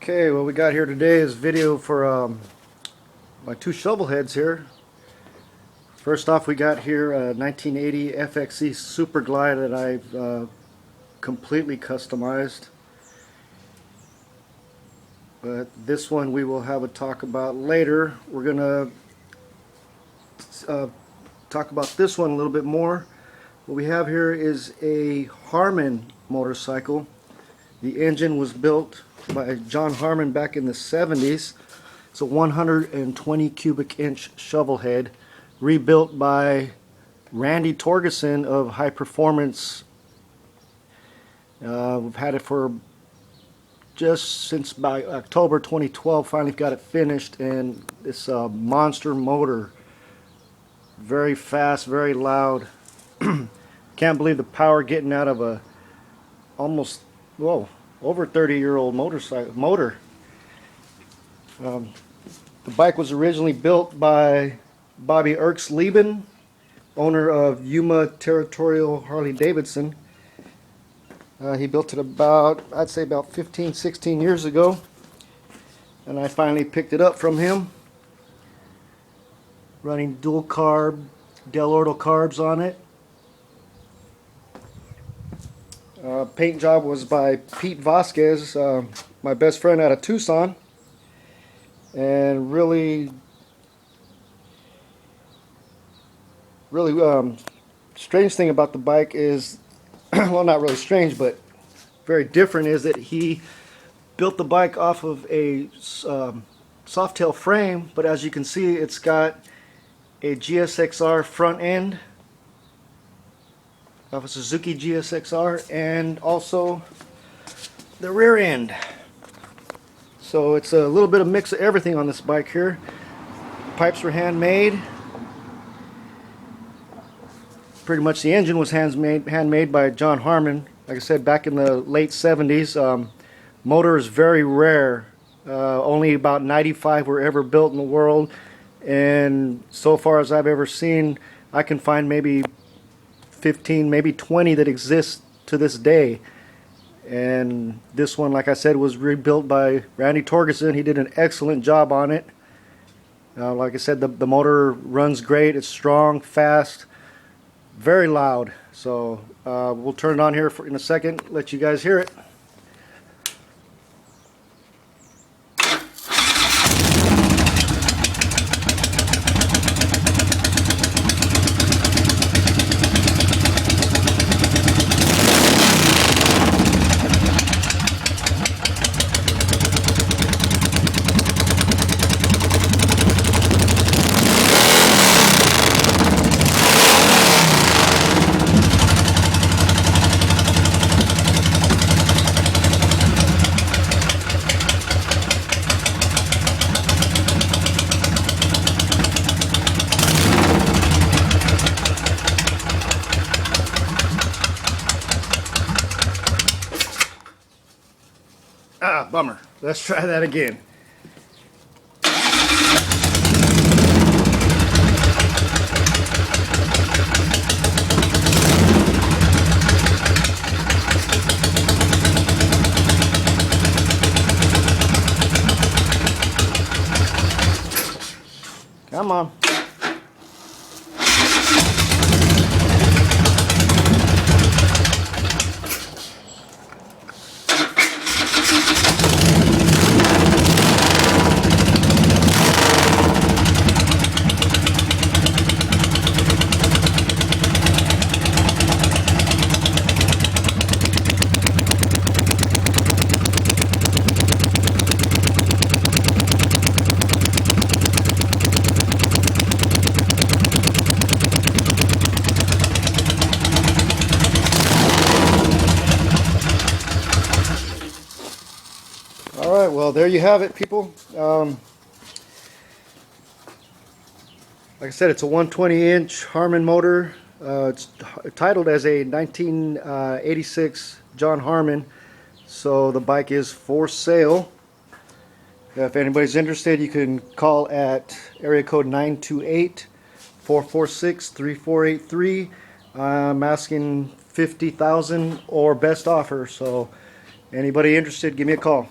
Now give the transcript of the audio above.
Okay, what we got here today is video for my two shovel heads here. First off, we got here a 1980 FXE Super Glide that I've completely customized. But this one we will have a talk about later. We're gonna talk about this one a little bit more. What we have here is a Harman motorcycle. The engine was built by John Harman back in the 70s. It's a 120 cubic inch shovel head, rebuilt by Randy Torgeson of Hyperformance. We've had it for just since by October 2012. Finally got it finished, and this monster motor, very fast, very loud. Can't believe the power getting out of a almost, whoa, over 30-year-old motor. The bike was originally built by Bobby Erks-Lieben, owner of Yuma Territorial Harley-Davidson. He built it about, I'd say about 15, 16 years ago, and I finally picked it up from him, running dual carb Del Orto carbs on it. Paint job was by Pete Vasquez, my best friend out of Tucson. And really strange thing about the bike is, well, not really strange, but very different, is that he built the bike off of a softail frame, but as you can see, it's got a GSXR front end of a Suzuki GSXR, and also the rear end. So it's a little bit of mix of everything on this bike here. Pipes were handmade. Pretty much the engine was handmade by John Harman. Like I said, back in the late 70s. Motor is very rare. Only about 95 were ever built in the world, and so far as I've ever seen, I can find maybe 15, maybe 20 that exist to this day. And this one, like I said, was rebuilt by Randy Torgeson. He did an excellent job on it. Like I said, the motor runs great. It's strong, fast, very loud. So we'll turn it on here in a second, let you guys hear it. Ah, bummer. Let's try that again. Come on. Alright, well, there you have it, people. Like I said, it's a 120-inch Harman motor. It's titled as a 1986 John Harman, so the bike is for sale. If anybody's interested, you can call at area code 928-446-3483. I'm asking $50,000 or best offer, so anybody interested, give me a call.